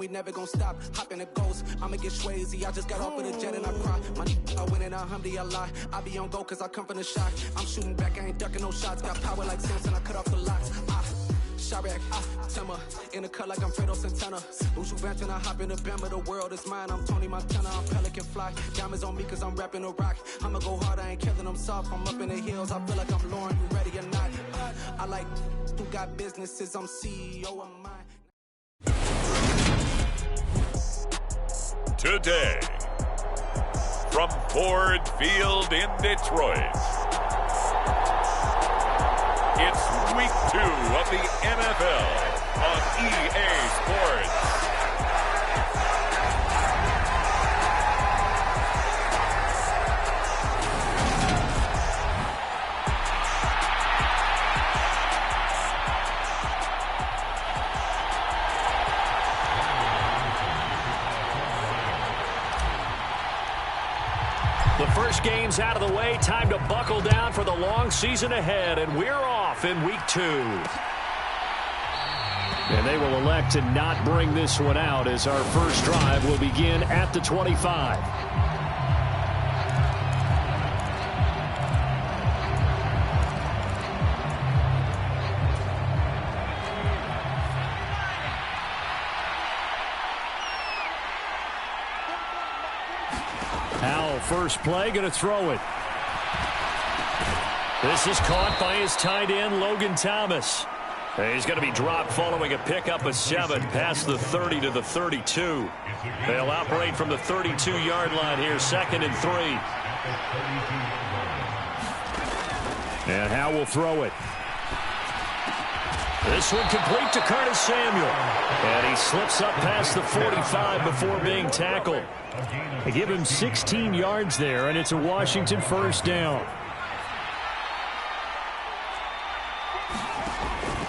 We never gonna stop, hop in a ghost, I'ma get swayzy, I just got off of the jet and I cry, my I win in a Humvee, I lie, I be on go cause I come from the shot, I'm shooting back, I ain't ducking no shots, got power like Samson, I cut off the locks, Chirac, Timmer, in the cut like I'm Fredo Santana, Uju Venton, I hop in the Bama, the world is mine, I'm Tony Montana, I'm Pelican Fly, diamonds on me cause I'm rapping a rock, I'ma go hard, I ain't killing them soft, I'm up in the hills, I feel like I'm Lauren, you ready or not, I like, who got businesses, I'm CEO of mine. Today, from Ford Field in Detroit, it's Week 2 of the NFL on EA Sports. The first game's out of the way. Time to buckle down for the long season ahead, and we're off in Week 2. And they will elect to not bring this one out as our first drive will begin at the 25. First play, going to throw it. This is caught by his tight end, Logan Thomas. He's going to be dropped following a pickup of 7 past the 30 to the 32. They'll operate from the 32-yard line here, 2nd and 3. And Howe will throw it. This one complete to Curtis Samuel. And he slips up past the 45 before being tackled. They give him 16 yards there, and it's a Washington first down.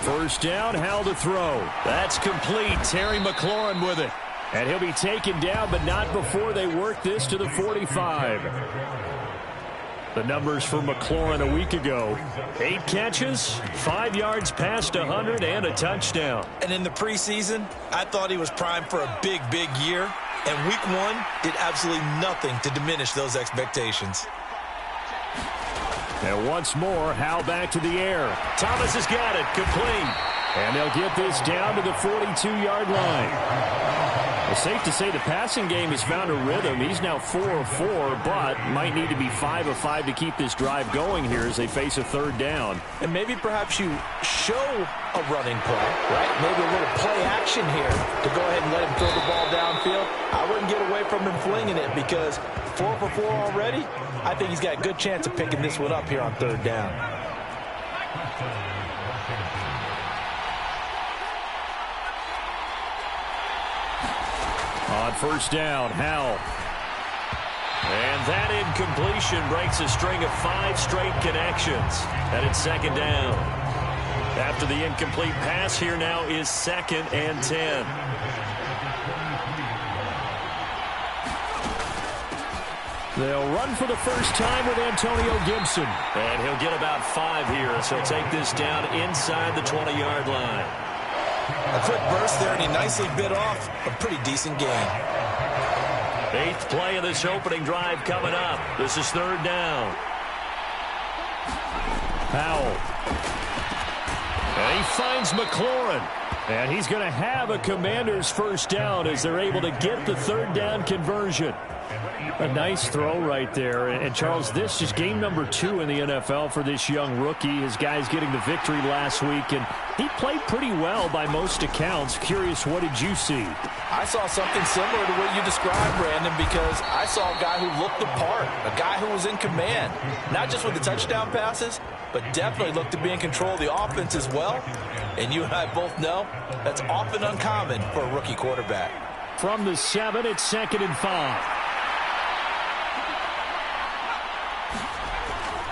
First down, Howe to throw. That's complete. Terry McLaurin with it. And he'll be taken down, but not before they work this to the 45. The numbers for McLaurin a week ago: 8 catches, 5 yards past 100, and a touchdown. And in the preseason, I thought he was primed for a big, big year. And Week 1 did absolutely nothing to diminish those expectations. And once more, Howe back to the air. Thomas has got it, complete. And they'll get this down to the 42-yard line. It's safe to say the passing game has found a rhythm. He's now 4 of 4, but might need to be 5 of 5 to keep this drive going here as they face a third down. And maybe perhaps you show a running play, right? Maybe a little play action here to go ahead and let him throw the ball downfield. I wouldn't get away from him flinging it because 4 for 4 already. I think he's got a good chance of picking this one up here on third down. On first down, Howe. And that incompletion breaks a string of 5 straight connections. And it's 2nd down. After the incomplete pass, here now is 2nd and 10. They'll run for the first time with Antonio Gibson. And he'll get about 5 here, so he'll take this down inside the 20-yard line. A quick burst there, and he nicely bit off a pretty decent gain. 8th play of this opening drive coming up. This is 3rd down. Powell. And he finds McLaurin. And he's going to have a Commanders first down as they're able to get the 3rd down conversion. A nice throw right there. And, Charles, this is game number 2 in the NFL for this young rookie. His guys getting the victory last week, and he played pretty well by most accounts. Curious, what did you see? I saw something similar to what you described, Brandon, because I saw a guy who looked the part, a guy who was in command, not just with the touchdown passes, but definitely looked to be in control of the offense as well. And you and I both know that's often uncommon for a rookie quarterback. From the 7, it's 2nd and 5.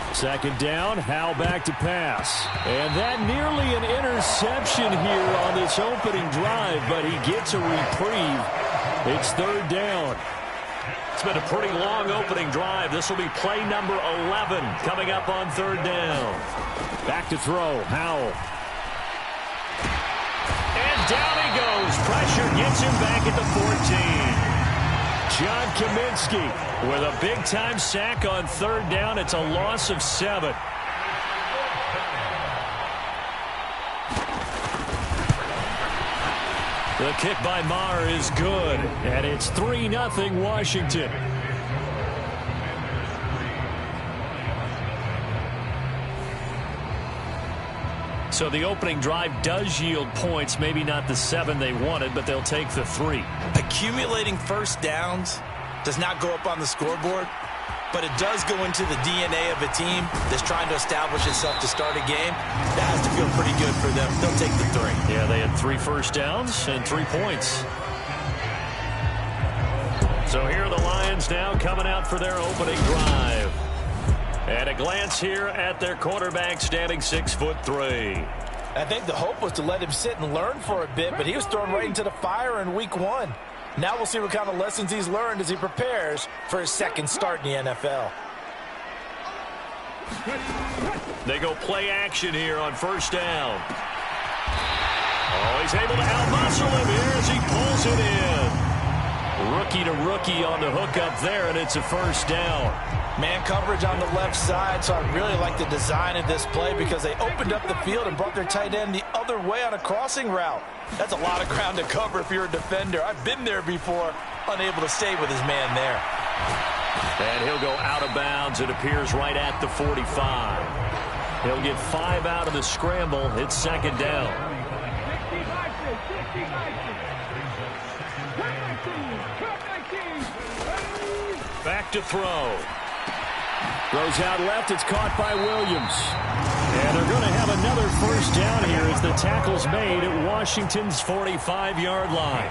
2nd down, Howe back to pass. And that nearly an interception here on this opening drive, but he gets a reprieve. It's 3rd down. It's been a pretty long opening drive. This will be play number 11 coming up on 3rd down. Back to throw, Howe. And down he goes, pressure gets him back at the 14. John Kaminsky with a big-time sack on third down. It's a loss of 7. The kick by Maher is good, and it's 3-0 Washington. So the opening drive does yield points, maybe not the 7 they wanted, but they'll take the 3. Accumulating first downs does not go up on the scoreboard, but it does go into the DNA of a team that's trying to establish itself to start a game. That has to feel pretty good for them. They'll take the 3. Yeah, they had 3 first downs and 3 points. So here are the Lions now coming out for their opening drive. And a glance here at their quarterback, standing 6'3". I think the hope was to let him sit and learn for a bit, but he was thrown right into the fire in week 1. Now we'll see what kind of lessons he's learned as he prepares for his second start in the NFL. They go play action here on first down. Oh, he's able to out-muscle him here as he pulls it in. Rookie to rookie on the hook up there, and it's a first down. Man coverage on the left side, so I really like the design of this play because they opened up the field and brought their tight end the other way on a crossing route. That's a lot of ground to cover if you're a defender. I've been there before, unable to stay with his man there. And he'll go out of bounds. It appears right at the 45. He'll get 5 out of the scramble. It's second down. Back to throw. Throws out left. It's caught by Williams. And they're going to have another first down here as the tackle's made at Washington's 45-yard line.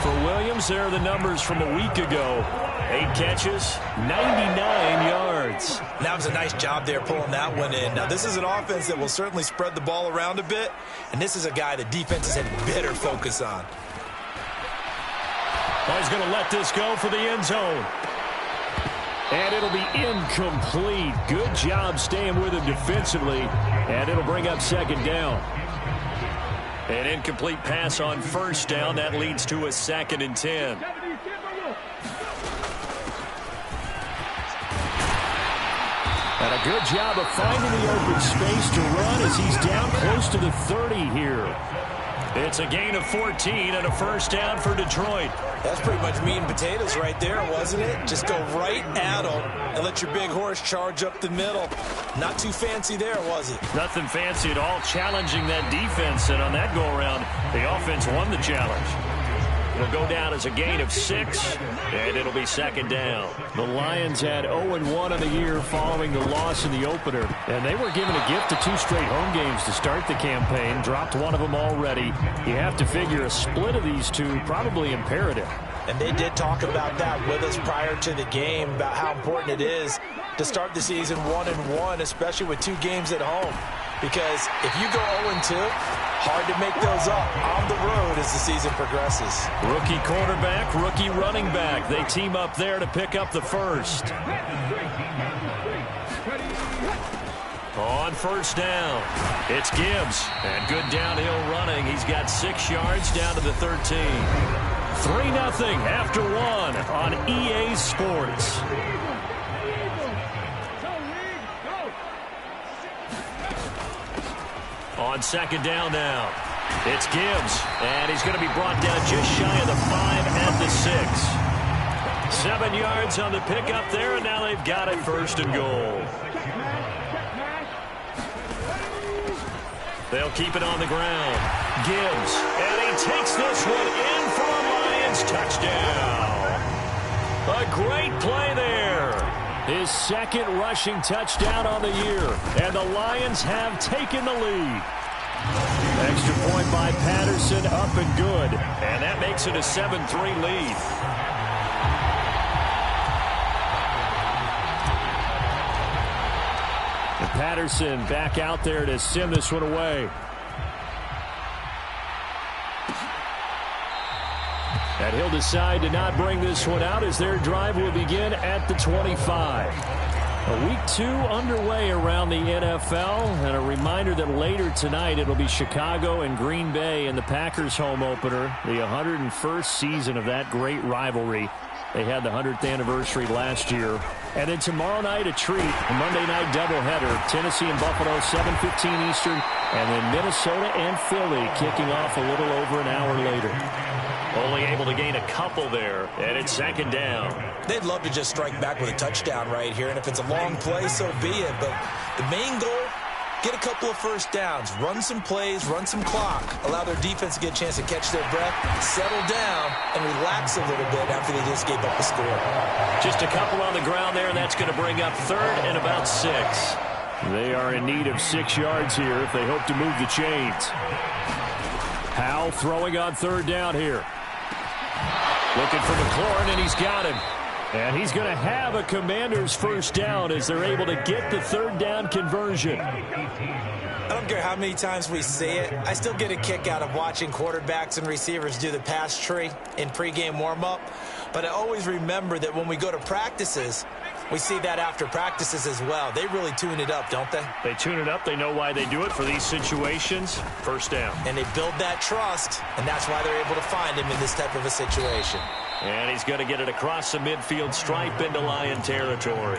For Williams, there are the numbers from a week ago. 8 catches, 99 yards. That was a nice job there pulling that one in. Now, this is an offense that will certainly spread the ball around a bit, and this is a guy that defenses had better focus on. Oh, he's going to let this go for the end zone. And it'll be incomplete. Good job staying with him defensively, and it'll bring up second down. An incomplete pass on first down. That leads to a 2nd and 10. And a good job of finding the open space to run as he's down close to the 30 here. It's a gain of 14 and a first down for Detroit. That's pretty much meat and potatoes right there, wasn't it? Just go right at them and let your big horse charge up the middle. Not too fancy there, was it? Nothing fancy at all, challenging that defense. And on that go-around, the offense won the challenge. It'll go down as a gain of 6, and it'll be second down. The Lions had 0-1 on the year following the loss in the opener, and they were given a gift of 2 straight home games to start the campaign. Dropped one of them already. You have to figure a split of these 2 probably imperative. And they did talk about that with us prior to the game, about how important it is to start the season 1-1, especially with 2 games at home. Because if you go 0-2, hard to make those up on the road as the season progresses. Rookie quarterback, rookie running back. They team up there to pick up the first. On first down, it's Gibbs. And good downhill running. He's got 6 yards down to the 13. 3-0 after 1 on EA Sports. On second down now, it's Gibbs, and he's going to be brought down just shy of the 5 at the 6. 7 yards on the pickup there, and now they've got it first and goal. They'll keep it on the ground. Gibbs, and he takes this one in for a Lions touchdown. A great play there. His 2nd rushing touchdown on the year, and the Lions have taken the lead. Extra point by Patterson, up and good, and that makes it a 7-3 lead. And Patterson back out there to send this one away. And he'll decide to not bring this one out as their drive will begin at the 25. Week 2 underway around the NFL, and a reminder that later tonight it'll be Chicago and Green Bay in the Packers home opener, the 101st season of that great rivalry. They had the 100th anniversary last year. And then tomorrow night, a treat, a Monday night doubleheader, Tennessee and Buffalo, 7:15 Eastern, and then Minnesota and Philly kicking off a little over an hour later. Only able to gain a couple there, and it's second down. They'd love to just strike back with a touchdown right here, and if it's a long play, so be it. But the main goal, get a couple of first downs, run some plays, run some clock, allow their defense to get a chance to catch their breath, settle down, and relax a little bit after they just gave up a score. Just a couple on the ground there, and that's going to bring up third and about 6. They are in need of 6 yards here if they hope to move the chains. Howell throwing on third down here. Looking for McLaurin, and he's got him. And he's going to have a Commanders first down as they're able to get the third down conversion. I don't care how many times we see it. I still get a kick out of watching quarterbacks and receivers do the pass tree in pregame warm-up. But I always remember that when we go to practices, we see that after practices as well. They really tune it up, don't they? They tune it up. They know why they do it for these situations. First down. And they build that trust, and that's why they're able to find him in this type of a situation. And he's going to get it across the midfield stripe into Lion territory.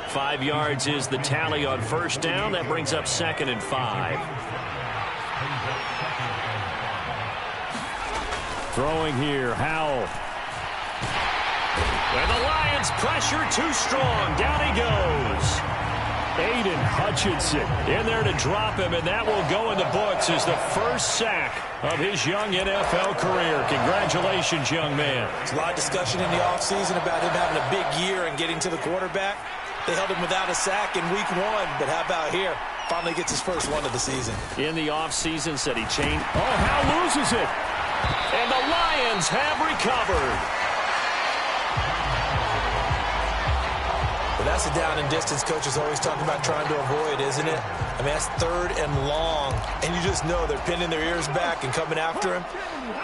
5 yards is the tally on first down. That brings up 2nd and 5. Throwing here, Howell. And the Lions pressure too strong. Down he goes. Aiden Hutchinson in there to drop him, and that will go in the books as the first sack of his young NFL career. Congratulations, young man. There's a lot of discussion in the offseason about him having a big year and getting to the quarterback. They held him without a sack in week 1, but how about here? Finally gets his first one of the season. In the offseason, said he changed. Oh, Howell loses it. And the Lions have recovered. Well, that's a down and distance coach is always talking about trying to avoid, isn't it? I mean, that's 3rd and long, and you just know they're pinning their ears back and coming after him,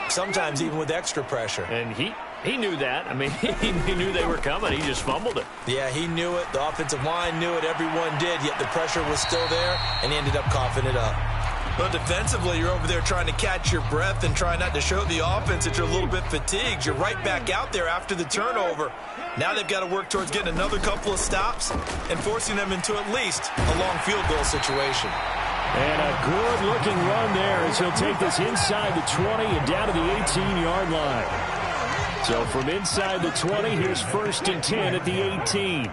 sometimes even with extra pressure. And he knew that. I mean, he knew they were coming. He just fumbled it. Yeah, he knew it. The offensive line knew it. Everyone did, yet the pressure was still there, and he ended up coughing it up. But defensively, you're over there trying to catch your breath and try not to show the offense that you're a little bit fatigued. You're right back out there after the turnover. Now they've got to work towards getting another couple of stops and forcing them into at least a long field goal situation. And a good-looking run there as he'll take this inside the 20 and down to the 18-yard line. So from inside the 20, here's 1st and 10 at the 18.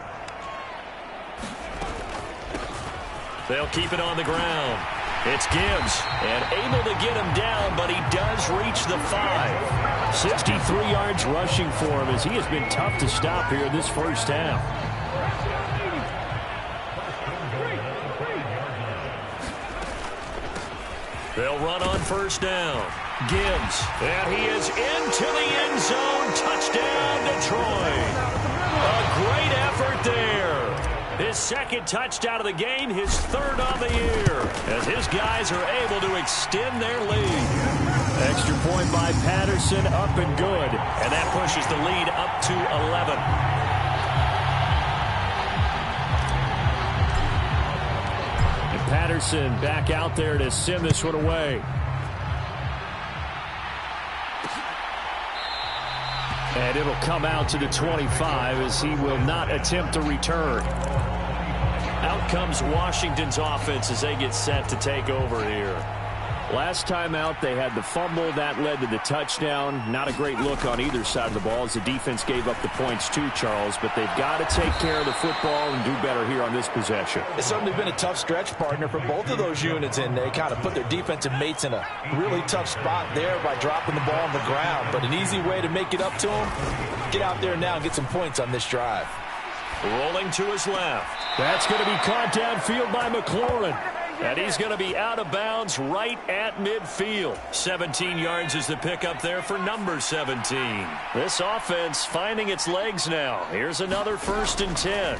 They'll keep it on the ground. It's Gibbs, and able to get him down, but he does reach the 5. 63 yards rushing for him as he has been tough to stop here this first half. They'll run on first down. Gibbs, and he is into the end zone. Touchdown, Detroit. A great effort there. His 2nd touchdown of the game, his 3rd on the year, as his guys are able to extend their lead. Extra point by Patterson, up and good. And that pushes the lead up to 11. And Patterson back out there to send this one away. And it'll come out to the 25 as he will not attempt to return. Out comes Washington's offense as they get set to take over here. Last time out, they had the fumble. That led to the touchdown. Not a great look on either side of the ball as the defense gave up the points too, Charles. But they've got to take care of the football and do better here on this possession. It's certainly been a tough stretch, partner, for both of those units, and they kind of put their defensive mates in a really tough spot there by dropping the ball on the ground. But an easy way to make it up to them, get out there now and get some points on this drive. Rolling to his left. That's going to be caught downfield by McLaurin. And he's going to be out of bounds right at midfield. 17 yards is the pickup there for number 17. This offense finding its legs now. Here's another 1st and 10.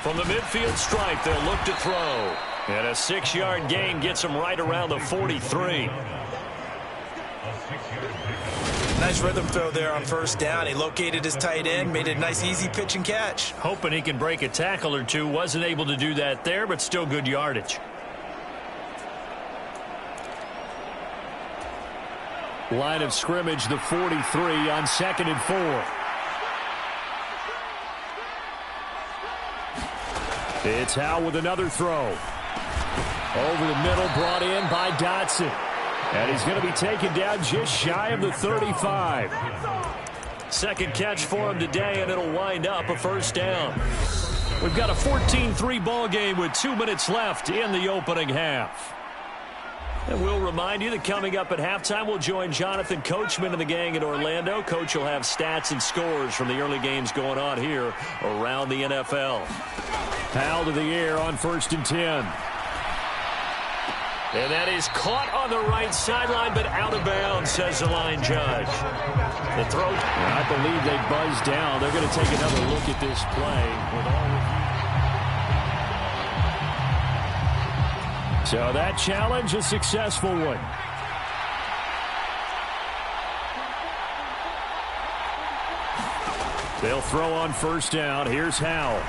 From the midfield stripe, they'll look to throw. And a 6-yard gain gets them right around the 43. Nice rhythm throw there on first down. He located his tight end, made it a nice easy pitch and catch. Hoping he can break a tackle or two. Wasn't able to do that there, but still good yardage. Line of scrimmage, the 43 on 2nd and 4. It's Howell with another throw. Over the middle, brought in by Dotson. And he's going to be taken down just shy of the 35. Second catch for him today, and it'll wind up a first down. We've got a 14-3 ball game with 2 minutes left in the opening half. And we'll remind you that coming up at halftime, we'll join Jonathan Coachman and the gang in Orlando. Coach will have stats and scores from the early games going on here around the NFL. Howell to the air on 1st and 10. And that is caught on the right sideline, but out of bounds, says the line judge. The throw, I believe they buzzed down. They're going to take another look at this play with all so that challenge, a successful one. They'll throw on first down. Here's Howell.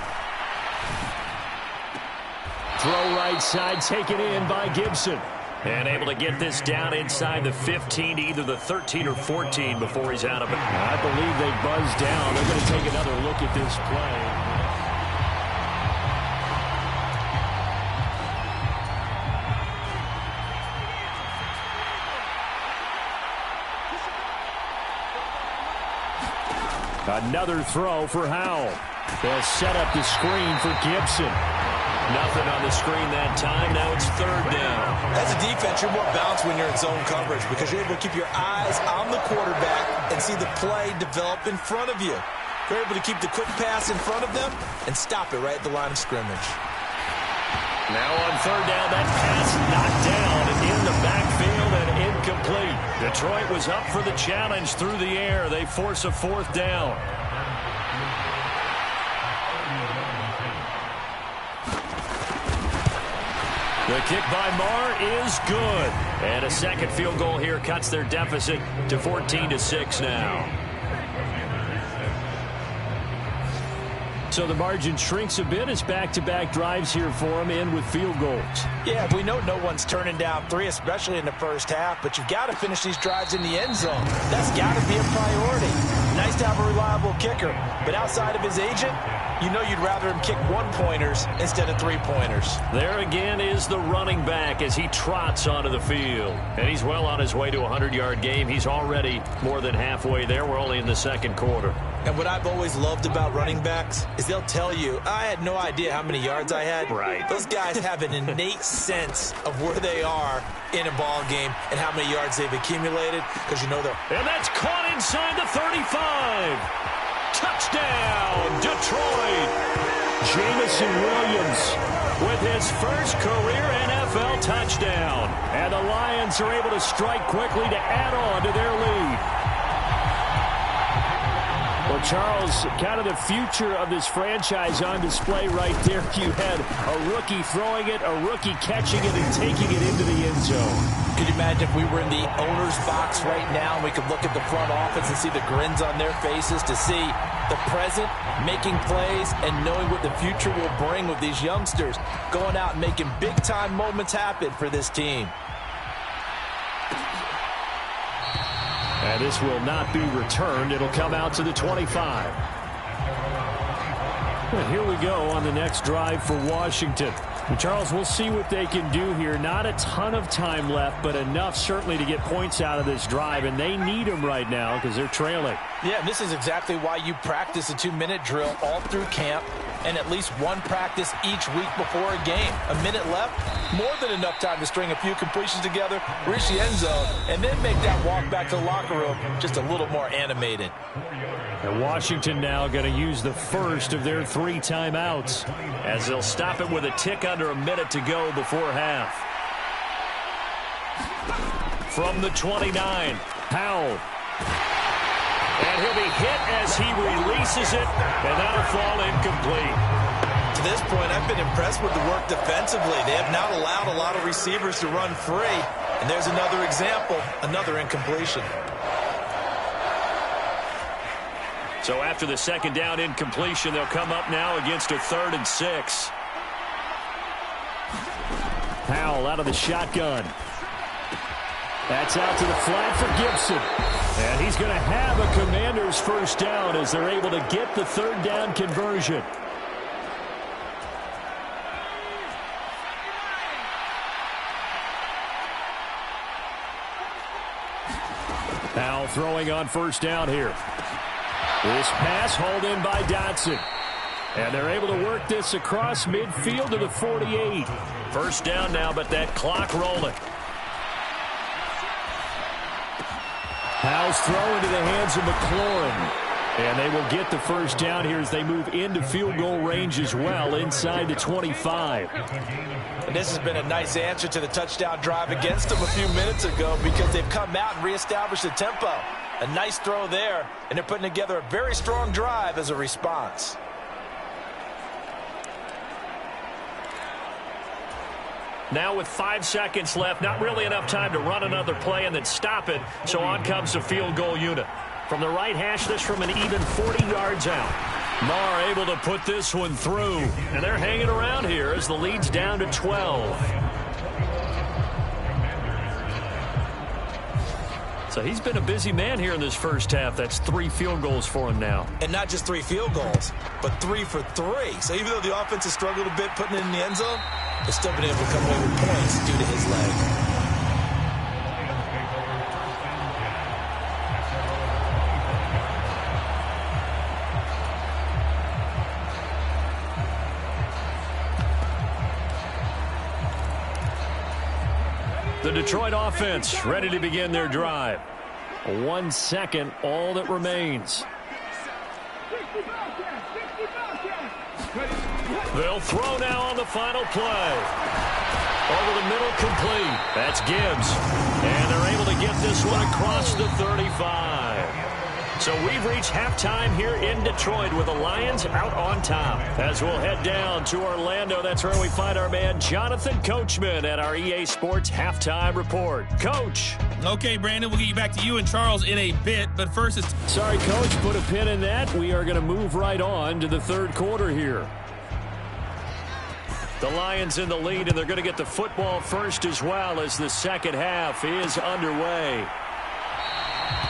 Throw right side, taken in by Gibson. And able to get this down inside the 15, either the 13 or 14 before he's out of it. I believe they buzzed down. They're going to take another look at this play. Another throw for Howell. They'll set up the screen for Gibson. Nothing on the screen that time. Now it's 3rd down. As a defense, you're more balanced when you're in zone coverage because you're able to keep your eyes on the quarterback and see the play develop in front of you. You're able to keep the quick pass in front of them and stop it right at the line of scrimmage. Now on 3rd down, that pass knocked down in the backfield and incomplete. Detroit was up for the challenge through the air. They force a 4th down. The kick by Marr is good. And a second field goal here cuts their deficit to 14-6 now. So the margin shrinks a bit as back-to-back drives here for them, end with field goals. Yeah, we know no one's turning down 3, especially in the first half, but you've got to finish these drives in the end zone. That's got to be a priority. Nice to have a reliable kicker, but outside of his agent, you know you'd rather him kick 1-pointers instead of 3-pointers. There again is the running back as he trots onto the field. And he's well on his way to a 100-yard game. He's already more than halfway there. We're only in the 2nd quarter. And what I've always loved about running backs is they'll tell you, I had no idea how many yards I had. Right. Those guys have an innate sense of where they are in a ball game and how many yards they've accumulated because you know they're... And that's caught inside the 35. Touchdown, Detroit. Jameson Williams with his first career NFL touchdown. And the Lions are able to strike quickly to add on to their lead. Well, Charles, kind of the future of this franchise on display right there. You had a rookie throwing it, a rookie catching it, and taking it into the end zone. Could you imagine if we were in the owner's box right now and we could look at the front office and see the grins on their faces to see the present, making plays, and knowing what the future will bring with these youngsters going out and making big-time moments happen for this team. And this will not be returned. It'll come out to the 25. Well, here we go on the next drive for Washington. And Charles, we'll see what they can do here. Not a ton of time left, but enough certainly to get points out of this drive. And they need them right now because they're trailing. Yeah, this is exactly why you practice a 2-minute drill all through camp and at least one practice each week before a game. A minute left, more than enough time to string a few completions together, reach the end zone, and then make that walk back to the locker room just a little more animated. And Washington now going to use the first of their 3 timeouts as they'll stop it with a tick under a minute to go before half. From the 29, Howell. And he'll be hit as he releases it, and that'll fall incomplete. To this point, I've been impressed with the work defensively. They have not allowed a lot of receivers to run free. And there's another example, another incompletion. So after the second down incompletion, they'll come up now against a 3rd and 6. Powell out of the shotgun. That's out to the flat for Gibson. And he's going to have a Commanders first down as they're able to get the 3rd down conversion. Powell throwing on first down here. This pass hauled in by Dotson. And they're able to work this across midfield to the 48. First down now, but that clock rolling. Powell's throw into the hands of McLaurin. And they will get the first down here as they move into field goal range as well, inside the 25. And this has been a nice answer to the touchdown drive against them a few minutes ago because they've come out and reestablished the tempo. A nice throw there, and they're putting together a very strong drive as a response. Now with 5 seconds left, not really enough time to run another play and then stop it, so on comes the field goal unit. From the right hash, this from an even 40 yards out. Marr able to put this one through, and they're hanging around here as the lead's down to 12. So he's been a busy man here in this first half. That's 3 field goals for him now. And not just 3 field goals, but 3 for 3. So even though the offense has struggled a bit putting it in the end zone, they've still been able to come away with points due to his leg. The Detroit offense ready to begin their drive. 1 second, all that remains. They'll throw now on the final play. Over the middle, complete. That's Gibbs. And they're able to get this one across the 35. So we've reached halftime here in Detroit with the Lions out on top. As we'll head down to Orlando, that's where we find our man Jonathan Coachman at our EA Sports Halftime Report. Coach. Okay, Brandon, we'll get you back to you and Charles in a bit, but first it's... Sorry, Coach, put a pin in that. We are going to move right on to the third quarter here. The Lions in the lead, and they're going to get the football first as well as the second half is underway.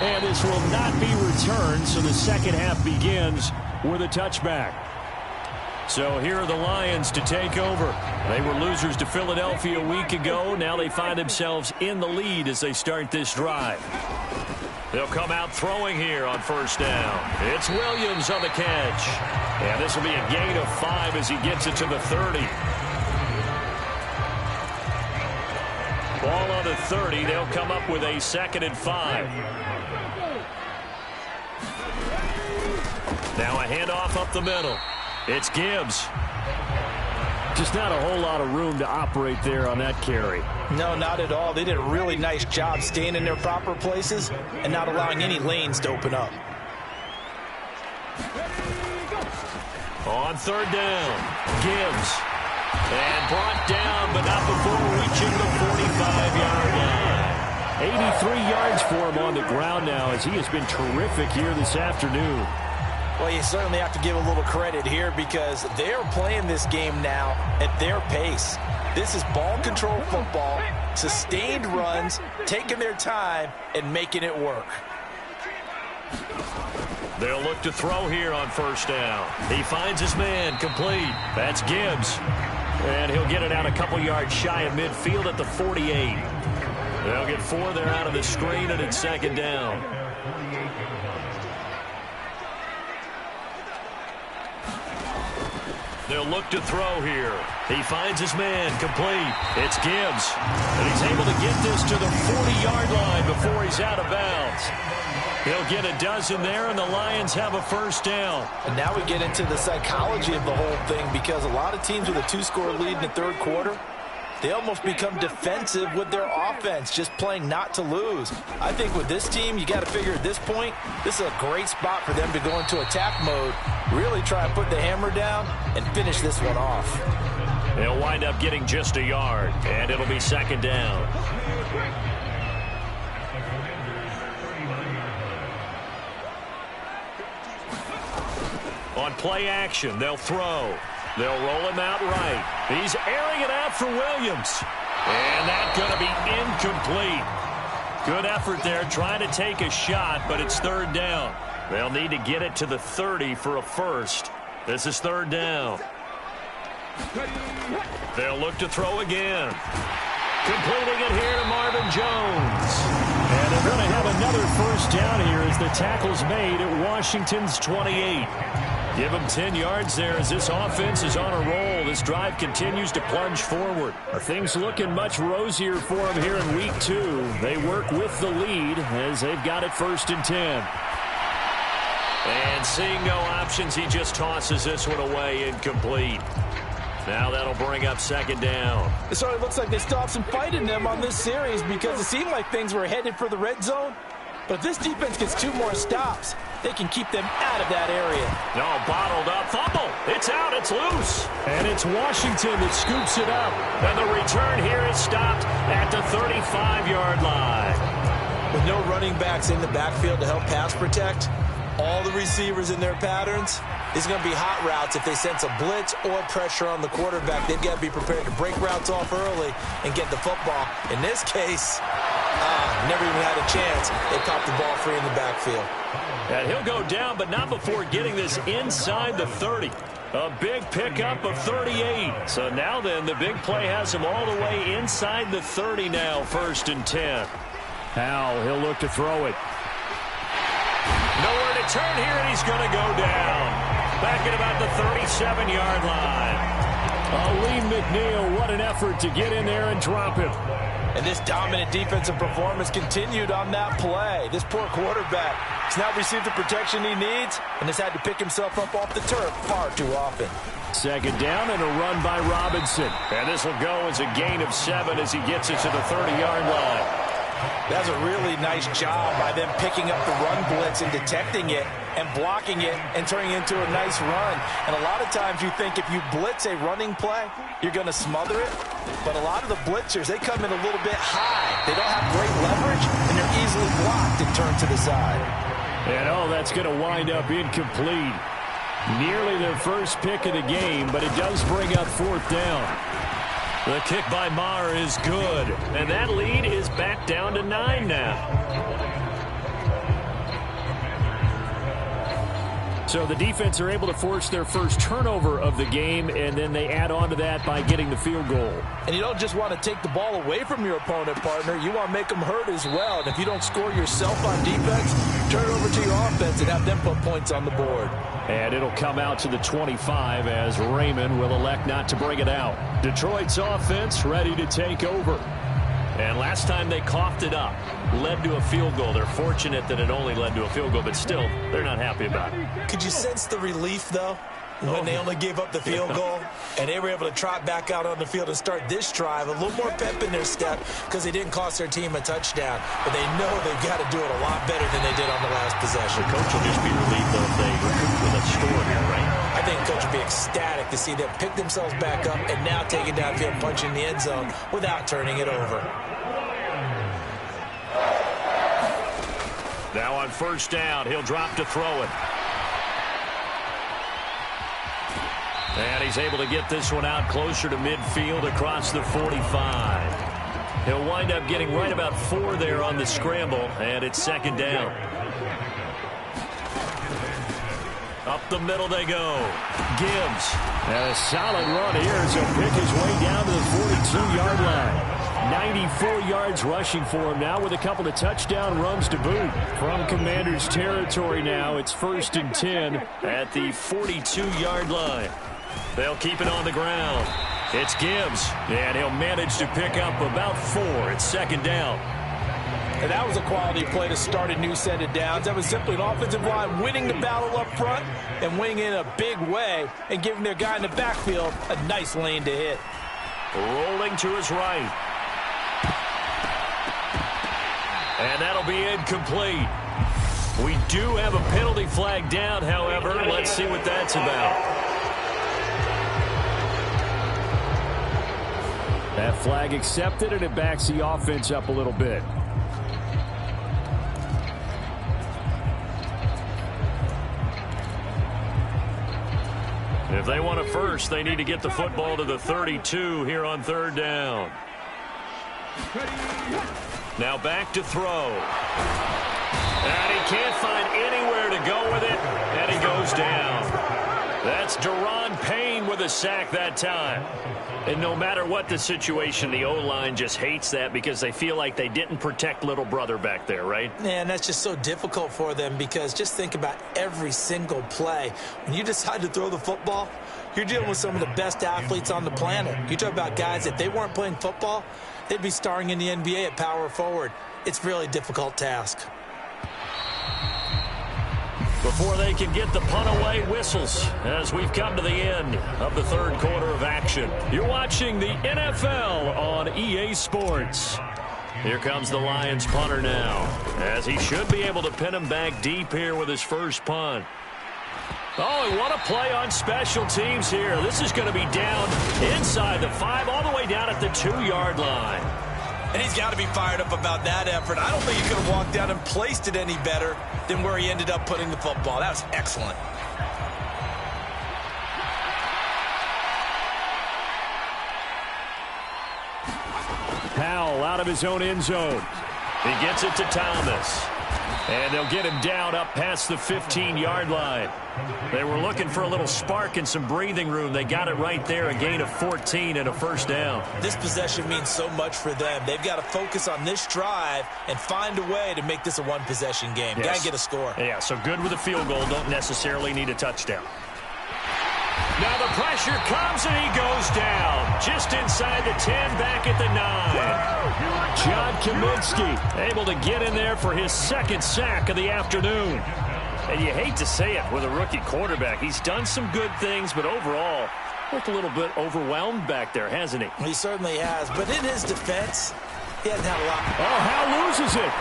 And this will not be returned, so the second half begins with a touchback. So here are the Lions to take over. They were losers to Philadelphia a week ago. Now they find themselves in the lead as they start this drive. They'll come out throwing here on first down. It's Williams on the catch. And this will be a gain of 5 as he gets it to the 30. Ball on the 30. They'll come up with a 2nd and 5. Now a handoff up the middle. It's Gibbs. Just not a whole lot of room to operate there on that carry. No, not at all. They did a really nice job staying in their proper places and not allowing any lanes to open up. On third down, Gibbs. And brought down, but not before reaching the 45-yard line. 83 yards for him on the ground now as he has been terrific here this afternoon. Well, you certainly have to give a little credit here because they're playing this game now at their pace. This is ball control football, sustained runs, taking their time, and making it work. They'll look to throw here on first down. He finds his man, complete. That's Gibbs. And he'll get it out a couple yards shy of midfield at the 48. They'll get 4 there out of the screen, and it's second down. They'll look to throw here. He finds his man, complete. It's Gibbs. And he's able to get this to the 40-yard line before he's out of bounds. He'll get a dozen there, and the Lions have a first down. And now we get into the psychology of the whole thing because a lot of teams with a 2-score lead in the third quarter, they almost become defensive with their offense, just playing not to lose. I think with this team, you got to figure at this point, this is a great spot for them to go into attack mode, really try and put the hammer down and finish this one off. They'll wind up getting just a yard, and it'll be second down. On play action, they'll throw. They'll roll him out right. He's airing it out for Williams. And that's going to be incomplete. Good effort there trying to take a shot, but it's third down. They'll need to get it to the 30 for a first. This is third down. They'll look to throw again. Completing it here to Marvin Jones. And they're going to have another first down here as the tackle's made at Washington's 28. Give them 10 yards there as this offense is on a roll. This drive continues to plunge forward. Things looking much rosier for them here in week 2. They work with the lead as they've got it first and 10. And seeing no options, he just tosses this one away, incomplete. Now that'll bring up second down. It sort of looks like they still have some fight in them on this series because it seemed like things were headed for the red zone. But if this defense gets 2 more stops, they can keep them out of that area. No, bottled up. Fumble. It's out. It's loose. And it's Washington that scoops it up. And the return here is stopped at the 35-yard line. With no running backs in the backfield to help pass protect, all the receivers in their patterns, it's going to be hot routes if they sense a blitz or pressure on the quarterback. They've got to be prepared to break routes off early and get the football. In this case, never even had a chance. They popped the ball free in the backfield. And he'll go down, but not before getting this inside the 30. A big pickup of 38. So now then, the big play has him all the way inside the 30 now, first and 10. Howell, he'll look to throw it. Nowhere to turn here, and he's going to go down. Back at about the 37-yard line. Lee McNeil, what an effort to get in there and drop him. And this dominant defensive performance continued on that play. This poor quarterback has not received the protection he needs and has had to pick himself up off the turf far too often. Second down and a run by Robinson. And this will go as a gain of 7 as he gets it to the 30-yard line. That's a really nice job by them picking up the run blitz and detecting it and blocking it and turning it into a nice run. And a lot of times you think if you blitz a running play, you're going to smother it. But a lot of the blitzers, they come in a little bit high. They don't have great leverage, and they're easily blocked and turned to the side. And, that's going to wind up incomplete. Nearly their first pick of the game, but it does bring up fourth down. The kick by Maher is good, and that lead is back down to 9 now. So the defense are able to force their first turnover of the game, and then they add on to that by getting the field goal. And you don't just want to take the ball away from your opponent, partner. You want to make them hurt as well. And if you don't score yourself on defense, turn it over to your offense and have them put points on the board. And it'll come out to the 25 as Raymond will elect not to bring it out. Detroit's offense ready to take over. And last time they coughed it up, led to a field goal. They're fortunate that it only led to a field goal, but still, they're not happy about it. Could you sense the relief, though, when they only gave up the field goal and they were able to trot back out on the field and start this drive? A little more pep in their step because they didn't cost their team a touchdown, but they know they've got to do it a lot better than they did on the last possession. The coach will just be relieved, though, if they recoup with a score here, right? I think the coach will be ecstatic to see them pick themselves back up and now take it downfield, punch in the end zone without turning it over. Now on first down, he'll drop to throw it. And he's able to get this one out closer to midfield across the 45. He'll wind up getting right about 4 there on the scramble, and it's second down. Up the middle they go. Gibbs. And a solid run here as he'll pick his way down to the 42-yard line. 94 yards rushing for him now with a couple of touchdown runs to boot. From Commanders territory now, it's first and 10 at the 42-yard line. They'll keep it on the ground. It's Gibbs, and he'll manage to pick up about 4. It's second down. And that was a quality play to start a new set of downs. That was simply an offensive line winning the battle up front and winning in a big way and giving their guy in the backfield a nice lane to hit. Rolling to his right. And that'll be incomplete. We do have a penalty flag down, however. Let's see what that's about. That flag accepted, and it backs the offense up a little bit. If they want a first, they need to get the football to the 32 here on third down. Now back to throw. And he can't find anywhere to go with it, and he goes down. That's Daron Payne with a sack that time. And no matter what the situation, the O-line just hates that because they feel like they didn't protect little brother back there, right? Man, that's just so difficult for them because just think about every single play. When you decide to throw the football, you're dealing with some of the best athletes on the planet. You talk about guys, if they weren't playing football, they'd be starring in the NBA at power forward. It's really a difficult task. Before they can get the punt away, whistles as we've come to the end of the third quarter of action. You're watching the NFL on EA Sports. Here comes the Lions punter now, as he should be able to pin him back deep here with his first punt. Oh, and what a play on special teams here. This is going to be down inside the 5, all the way down at the 2-yard line. And he's got to be fired up about that effort. I don't think he could have walked down and placed it any better than where he ended up putting the football. That was excellent. Powell out of his own end zone. He gets it to Thomas. And they'll get him down up past the 15-yard line. They were looking for a little spark and some breathing room. They got it right there, a gain of 14 and a first down. This possession means so much for them. They've got to focus on this drive and find a way to make this a one-possession game. Yes. Got to get a score. Yeah, so good with a field goal. Don't necessarily need a touchdown. Now the pressure comes and he goes down. Just inside the 10, back at the 9. John Kaminsky able to get in there for his second sack of the afternoon. And you hate to say it with a rookie quarterback. He's done some good things, but overall, looked a little bit overwhelmed back there, hasn't he? He certainly has, but in his defense, he hasn't had a lot. Oh, Hal loses it.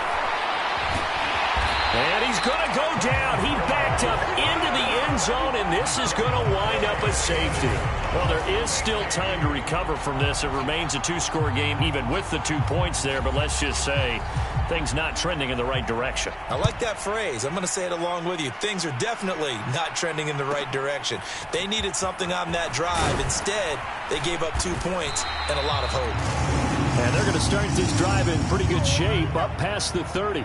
And he's going to go down. He backed up into the end zone, and this is going to wind up a safety. Well, there is still time to recover from this. It remains a 2-score game, even with the 2 points there, but let's just say things not trending in the right direction. I like that phrase. I'm going to say it along with you. Things are definitely not trending in the right direction. They needed something on that drive. Instead, they gave up 2 points and a lot of hope. And they're going to start this drive in pretty good shape, up past the 30.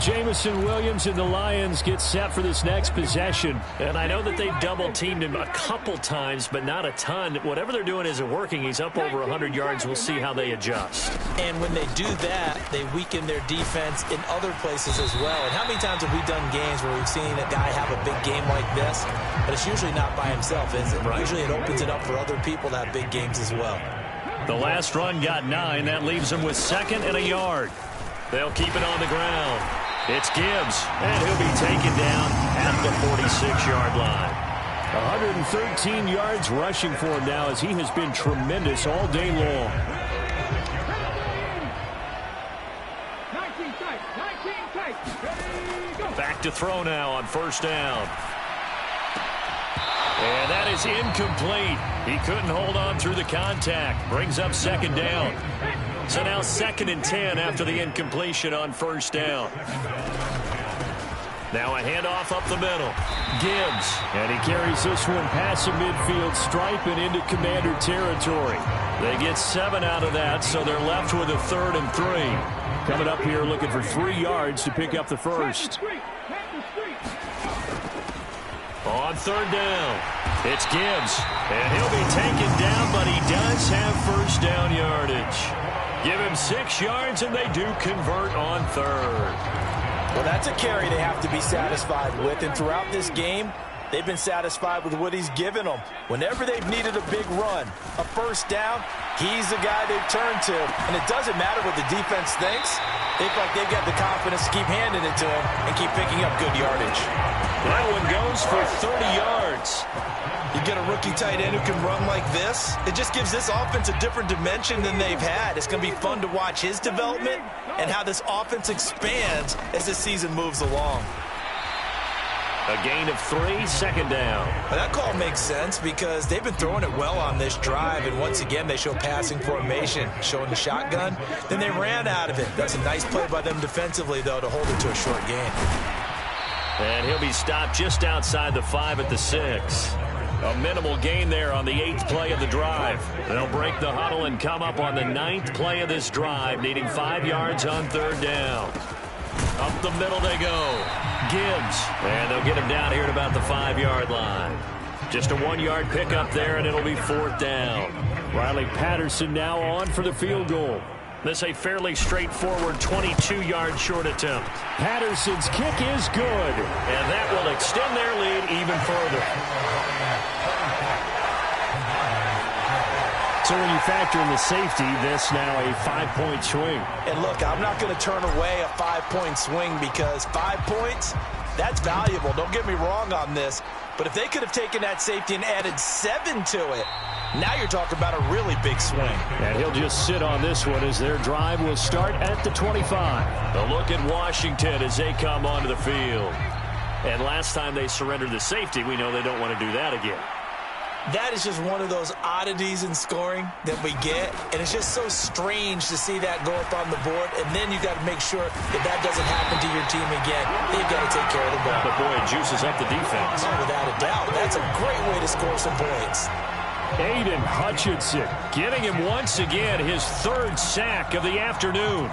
Jamison Williams and the Lions get set for this next possession. And I know that they've double-teamed him a couple times, but not a ton. Whatever they're doing isn't working. He's up over 100 yards. We'll see how they adjust. And when they do that, they weaken their defense in other places as well. And how many times have we done games where we've seen a guy have a big game like this? But it's usually not by himself, is it? Right. Usually it opens it up for other people to have big games as well. The last run got 9. That leaves them with 2nd and a yard. They'll keep it on the ground. It's Gibbs, and he'll be taken down at the 46-yard line. 113 yards rushing for him now as he has been tremendous all day long. 19 tight. Back to throw now on first down. And that is incomplete. He couldn't hold on through the contact. Brings up 2nd down. So now 2nd and 10 after the incompletion on first down. Now a handoff up the middle. Gibbs. And he carries this one past the midfield stripe and into Commander territory. They get 7 out of that, so they're left with a 3rd and 3. Coming up here looking for 3 yards to pick up the first. On 3rd down, it's Gibbs. And he'll be taken down, but he does have first down yardage. Give him 6 yards, and they do convert on 3rd. Well, that's a carry they have to be satisfied with. And throughout this game, they've been satisfied with what he's given them. Whenever they've needed a big run, a first down, he's the guy they've turned to. And it doesn't matter what the defense thinks. They feel like they've got the confidence to keep handing it to him and keep picking up good yardage. That one goes for 30 yards. You get a rookie tight end who can run like this. It just gives this offense a different dimension than they've had. It's going to be fun to watch his development and how this offense expands as the season moves along. A gain of 3, 2nd down. Well, that call makes sense because they've been throwing it well on this drive, and once again they show passing formation, showing the shotgun. Then they ran out of it. That's a nice play by them defensively, though, to hold it to a short gain. And he'll be stopped just outside the 5 at the 6. A minimal gain there on the 8th play of the drive. They'll break the huddle and come up on the 9th play of this drive, needing 5 yards on 3rd down. Up the middle they go. Gibbs. And they'll get him down here at about the 5-yard line. Just a 1-yard pickup there, and it'll be 4th down. Riley Patterson now on for the field goal. This a fairly straightforward 22-yard short attempt. Patterson's kick is good, and that will extend their lead even further. So when you factor in the safety, this now a 5-point swing. And look, I'm not going to turn away a 5-point swing because 5 points, that's valuable. Don't get me wrong on this. But if they could have taken that safety and added 7 to it, now you're talking about a really big swing. And he'll just sit on this one as their drive will start at the 25. A look at Washington as they come onto the field. And last time they surrendered the safety, we know they don't want to do that again. That is just one of those oddities in scoring that we get, and it's just so strange to see that go up on the board, and then you got to make sure that doesn't happen to your team again. They've got to take care of the ball. But boy, it juices up the defense. Oh, without a doubt. That's a great way to score some points. Aiden Hutchinson getting him once again his 3rd sack of the afternoon.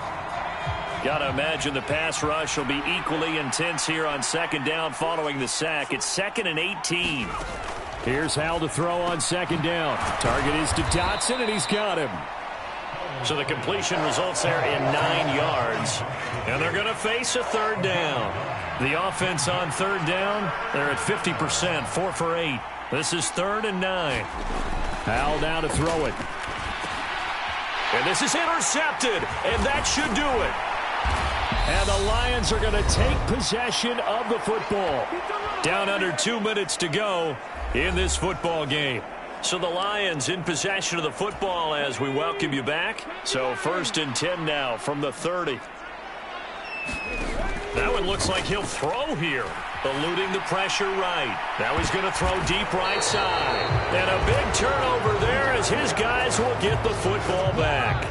Got to imagine the pass rush will be equally intense here on 2nd down following the sack. It's 2nd and 18. Here's Hal to throw on 2nd down. Target is to Dotson, and he's got him. So the completion results there in 9 yards. And they're going to face a 3rd down. The offense on 3rd down, they're at 50%, 4 for 8. This is 3rd and 9. Hal now to throw it. And this is intercepted, and that should do it. And the Lions are going to take possession of the football. Down under 2 minutes to go in this football game. So the Lions in possession of the football as we welcome you back. So 1st and 10 now from the 30. That one looks like he'll throw here. Eluding the pressure right. Now he's going to throw deep right side. And a big turnover there as his guys will get the football back.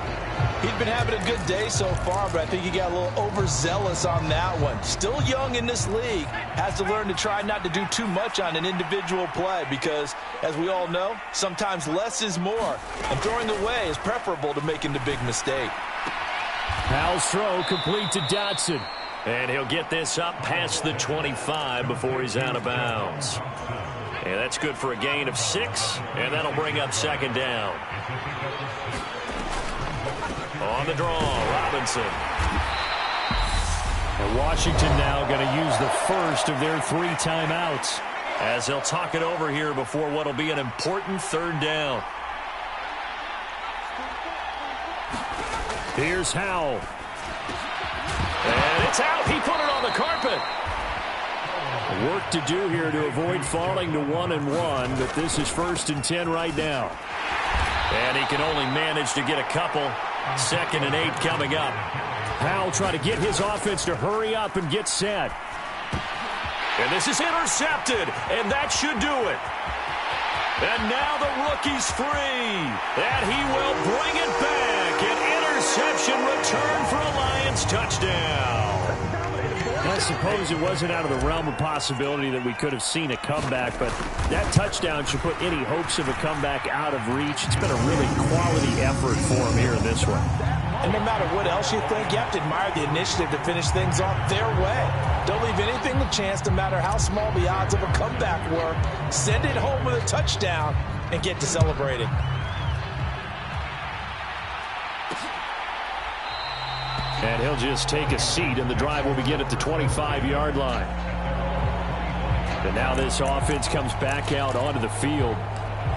He's been having a good day so far, but I think he got a little overzealous on that one. Still young in this league. Has to learn to try not to do too much on an individual play because, as we all know, sometimes less is more. And throwing away is preferable to making the big mistake. Hal's throw complete to Dotson. And he'll get this up past the 25 before he's out of bounds. And that's good for a gain of 6, and that'll bring up 2nd down. On the draw, Robinson. And Washington now going to use the first of their 3 timeouts as they'll talk it over here before what will be an important 3rd down. Here's Howell. And it's out. He put it on the carpet. Work to do here to avoid falling to 1-1, but this is 1st and 10 right now. And he can only manage to get a couple. 2nd and 8 coming up. Howell trying to get his offense to hurry up and get set. And this is intercepted, and that should do it. And now the rookie's free. And he will bring it back. An interception return for a Lions touchdown. I suppose it wasn't out of the realm of possibility that we could have seen a comeback, but that touchdown should put any hopes of a comeback out of reach. It's been a really quality effort for him here in this one. And no matter what else you think, you have to admire the initiative to finish things off their way. Don't leave anything to chance, no matter how small the odds of a comeback were. Send it home with a touchdown and get to celebrating. And he'll just take a seat, and the drive will begin at the 25-yard line. And now this offense comes back out onto the field.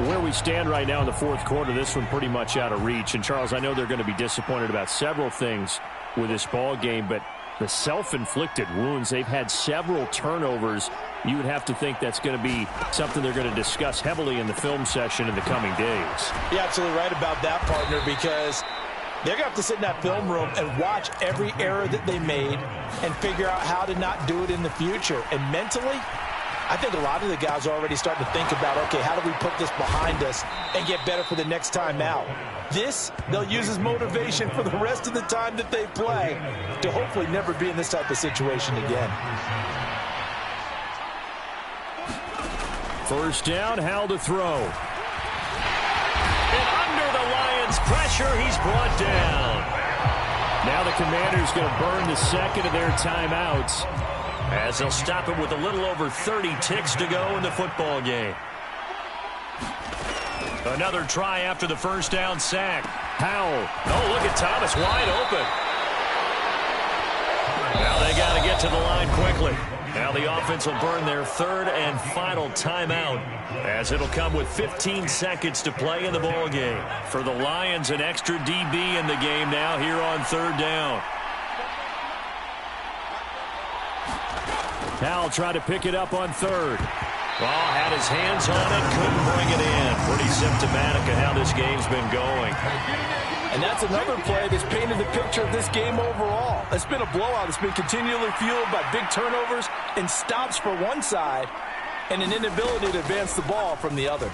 Where we stand right now in the 4th quarter, this one pretty much out of reach. And, Charles, I know they're going to be disappointed about several things with this ball game, but the self-inflicted wounds, they've had several turnovers. You would have to think that's going to be something they're going to discuss heavily in the film session in the coming days. You're absolutely right about that, partner, because they're going to have to sit in that film room and watch every error that they made and figure out how to not do it in the future. And mentally, I think a lot of the guys are already starting to think about, okay, how do we put this behind us and get better for the next time out? This, they'll use as motivation for the rest of the time that they play to hopefully never be in this type of situation again. First down, Howell to throw. And under the Lions' pressure, he's brought down. Now the Commanders going to burn the second of their timeouts as they'll stop it with a little over 30 ticks to go in the football game. Another try after the first down sack. Howell. Oh, look at Thomas wide open. Now they got to get to the line quickly. Now the offense will burn their third and final timeout as it'll come with 15 seconds to play in the ball game. For the Lions, an extra DB in the game now here on third down. Howell tried to pick it up on third. Ball had his hands on it, couldn't bring it in. Pretty symptomatic of how this game's been going. And that's another play that's painted the picture of this game overall. It's been a blowout. It's been continually fueled by big turnovers and stops for one side and an inability to advance the ball from the other.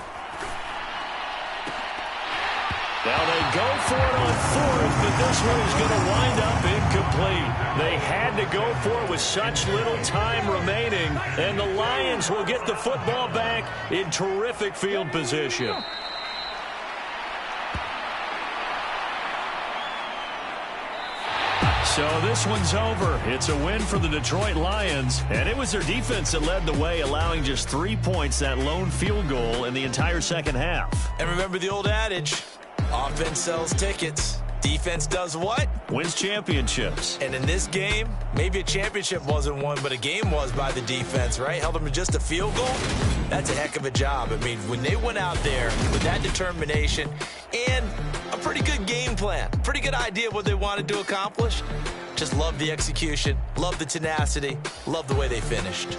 Now they go for it on fourth, but this one is going to wind up incomplete. They had to go for it with such little time remaining, and the Lions will get the football back in terrific field position. So this one's over. It's a win for the Detroit Lions, and it was their defense that led the way, allowing just 3 points, that lone field goal in the entire second half. And remember the old adage, offense sells tickets. Defense does what? Wins championships. And in this game, maybe a championship wasn't won, but a game was by the defense, right? Held them to just a field goal. That's a heck of a job. I mean, when they went out there with that determination and a pretty good game plan, pretty good idea of what they wanted to accomplish, just love the execution, love the tenacity, love the way they finished.